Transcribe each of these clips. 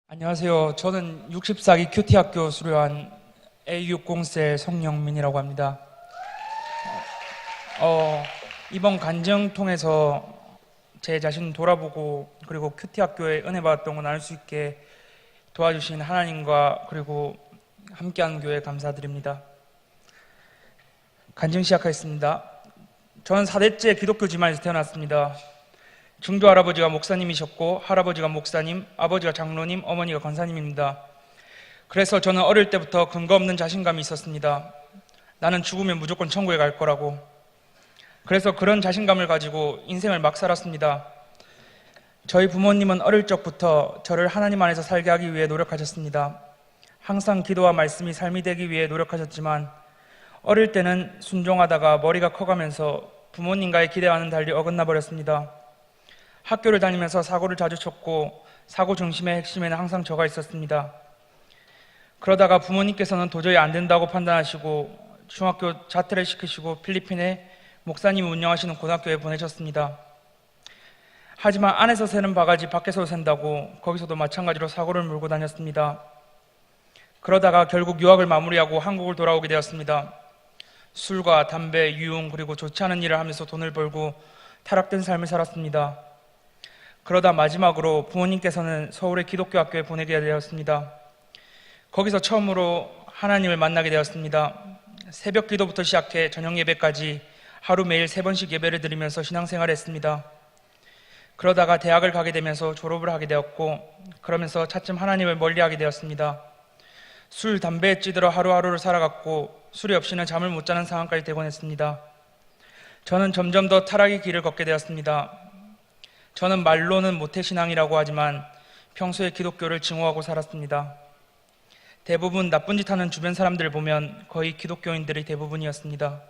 안녕하세요. 저는 64기 큐티학교 수료한 A60셀 송영민이라고 합니다. 이번 간증 통해서 제 자신을 돌아보고 그리고 큐티학교에 은혜 받았던 거 나눌 수 있게 도와주신 하나님과 그리고 함께하는 교회 감사드립니다. 간증 시작하겠습니다. 저는 4대째 기독교 집안에서 태어났습니다. 증조 할아버지가 목사님이셨고 할아버지가 목사님, 아버지가 장로님, 어머니가 권사님입니다. 그래서 저는 어릴 때부터 근거 없는 자신감이 있었습니다. 나는 죽으면 무조건 천국에 갈 거라고. 그래서 그런 자신감을 가지고 인생을 막 살았습니다. 저희 부모님은 어릴 적부터 저를 하나님 안에서 살게 하기 위해 노력하셨습니다. 항상 기도와 말씀이 삶이 되기 위해 노력하셨지만 어릴 때는 순종하다가 머리가 커가면서 부모님과의 기대와는 달리 어긋나 버렸습니다. 학교를 다니면서 사고를 자주 쳤고 사고 중심의 핵심에는 항상 저가 있었습니다. 그러다가 부모님께서는 도저히 안 된다고 판단하시고 중학교 자퇴를 시키시고 필리핀에 목사님이 운영하시는 고등학교에 보내셨습니다. 하지만 안에서 새는 바가지 밖에서 샌다고 거기서도 마찬가지로 사고를 몰고 다녔습니다. 그러다가 결국 유학을 마무리하고 한국을 돌아오게 되었습니다. 술과 담배, 유흥 그리고 좋지 않은 일을 하면서 돈을 벌고 타락된 삶을 살았습니다. 그러다 마지막으로 부모님께서는 서울의 기독교 학교에 보내게 되었습니다. 거기서 처음으로 하나님을 만나게 되었습니다. 새벽 기도부터 시작해 저녁 예배까지 하루 매일 3번씩 예배를 드리면서 신앙생활을 했습니다. 그러다가 대학을 가게 되면서 졸업을 하게 되었고 그러면서 차츰 하나님을 멀리하게 되었습니다. 술, 담배에 찌들어 하루하루를 살아갔고 술이 없이는 잠을 못 자는 상황까지 되곤 했습니다. 저는 점점 더 타락의 길을 걷게 되었습니다. 저는 말로는 모태신앙이라고 하지만 평소에 기독교를 증오하고 살았습니다. 대부분 나쁜 짓 하는 주변 사람들을 보면 거의 기독교인들이 대부분이었습니다.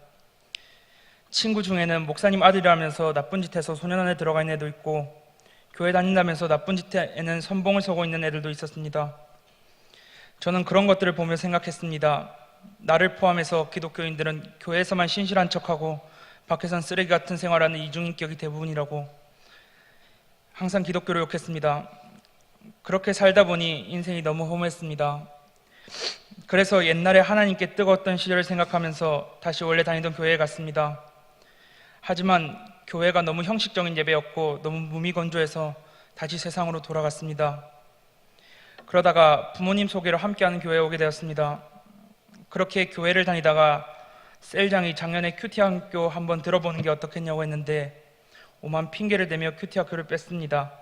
친구 중에는 목사님 아들이라면서 나쁜 짓 해서 소년원에 들어가 있는 애도 있고 교회 다닌다면서 나쁜 짓에는 선봉을 서고 있는 애들도 있었습니다. 저는 그런 것들을 보며 생각했습니다. 나를 포함해서 기독교인들은 교회에서만 신실한 척하고 밖에선 쓰레기 같은 생활하는 이중인격이 대부분이라고. 항상 기독교를 욕했습니다. 그렇게 살다 보니 인생이 너무 허무했습니다. 그래서 옛날에 하나님께 뜨거웠던 시절을 생각하면서 다시 원래 다니던 교회에 갔습니다. 하지만 교회가 너무 형식적인 예배였고 너무 무미건조해서 다시 세상으로 돌아갔습니다. 그러다가 부모님 소개로 함께하는 교회에 오게 되었습니다. 그렇게 교회를 다니다가 셀장이 작년에 큐티학교 한번 들어보는 게 어떻겠냐고 했는데 오만 핑계를 대며 큐티학교를 뺐습니다.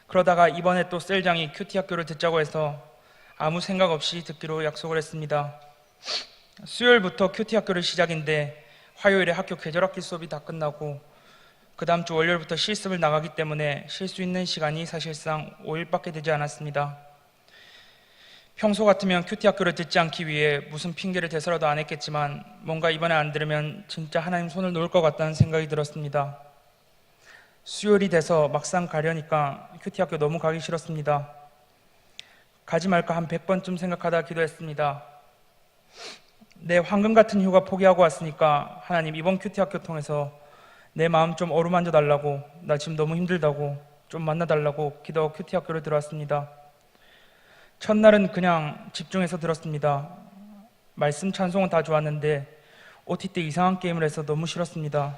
그러다가 이번에 또 셀장이 큐티학교를 듣자고 해서 아무 생각 없이 듣기로 약속을 했습니다. 수요일부터 큐티학교를 시작인데 화요일에 학교 계절학기 수업이 다 끝나고 그 다음 주 월요일부터 실습을 나가기 때문에 쉴 수 있는 시간이 사실상 5일밖에 되지 않았습니다. 평소 같으면 큐티학교를 듣지 않기 위해 무슨 핑계를 대서라도 안 했겠지만 뭔가 이번에 안 들으면 진짜 하나님 손을 놓을 것 같다는 생각이 들었습니다. 수요일이 돼서 막상 가려니까 큐티학교 너무 가기 싫었습니다. 가지 말까 한 100번쯤 생각하다 기도했습니다. 내 황금 같은 휴가 포기하고 왔으니까 하나님 이번 큐티학교 통해서 내 마음 좀 어루만져 달라고, 나 지금 너무 힘들다고 좀 만나달라고 기도하고 큐티학교를 들어왔습니다. 첫날은 그냥 집중해서 들었습니다. 말씀 찬송은 다 좋았는데 OT 때 이상한 게임을 해서 너무 싫었습니다.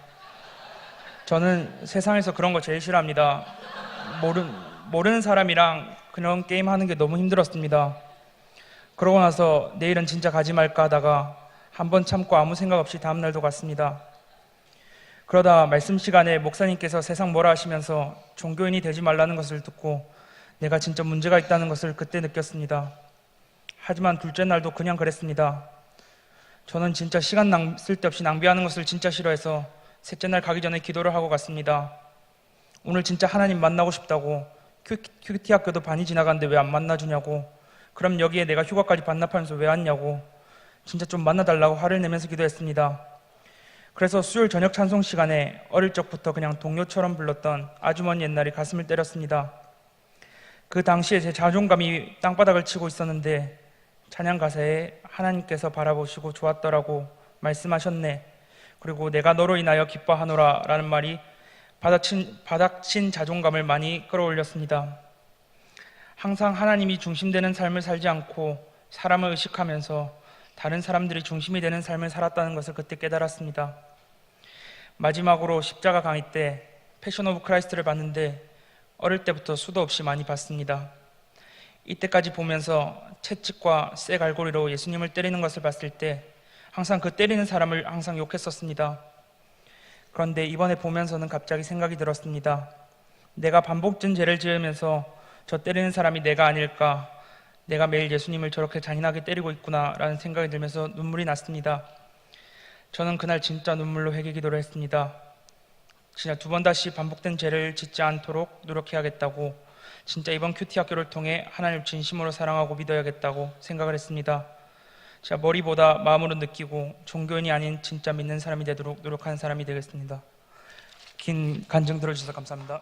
저는 세상에서 그런 거 제일 싫어합니다. 모르는 사람이랑 그런 게임 하는 게 너무 힘들었습니다. 그러고 나서 내일은 진짜 가지 말까 하다가 한번 참고 아무 생각 없이 다음날도 갔습니다. 그러다 말씀 시간에 목사님께서 세상 뭐라 하시면서 종교인이 되지 말라는 것을 듣고 내가 진짜 문제가 있다는 것을 그때 느꼈습니다. 하지만 둘째 날도 그냥 그랬습니다. 저는 진짜 시간 쓸데없이 낭비하는 것을 진짜 싫어해서 셋째 날 가기 전에 기도를 하고 갔습니다. 오늘 진짜 하나님 만나고 싶다고, 큐티학교도 반이 지나갔는데 왜 안 만나주냐고, 그럼 여기에 내가 휴가까지 반납하면서 왜 왔냐고, 진짜 좀 만나달라고 화를 내면서 기도했습니다. 그래서 수요일 저녁 찬송 시간에 어릴 적부터 그냥 동료처럼 불렀던 아주머니 옛날이 가슴을 때렸습니다. 그 당시에 제 자존감이 땅바닥을 치고 있었는데 찬양 가사에 하나님께서 바라보시고 좋았더라고 말씀하셨네. 그리고 내가 너로 인하여 기뻐하노라 라는 말이 바닥친 자존감을 많이 끌어올렸습니다. 항상 하나님이 중심되는 삶을 살지 않고 사람을 의식하면서 다른 사람들이 중심이 되는 삶을 살았다는 것을 그때 깨달았습니다. 마지막으로 십자가 강의 때 패션 오브 크라이스트를 봤는데 어릴 때부터 수도 없이 많이 봤습니다. 이때까지 보면서 채찍과 쇠 갈고리로 예수님을 때리는 것을 봤을 때 항상 그 때리는 사람을 항상 욕했었습니다. 그런데 이번에 보면서는 갑자기 생각이 들었습니다. 내가 반복된 죄를 지으면서 저 때리는 사람이 내가 아닐까, 내가 매일 예수님을 저렇게 잔인하게 때리고 있구나 라는 생각이 들면서 눈물이 났습니다. 저는 그날 진짜 눈물로 회개 기도를 했습니다. 진짜 2번 다시 반복된 죄를 짓지 않도록 노력해야겠다고, 진짜 이번 큐티 학교를 통해 하나님을 진심으로 사랑하고 믿어야겠다고 생각을 했습니다. 제가 머리보다 마음으로 느끼고 종교인이 아닌 진짜 믿는 사람이 되도록 노력하는 사람이 되겠습니다. 긴 간증 들어주셔서 감사합니다.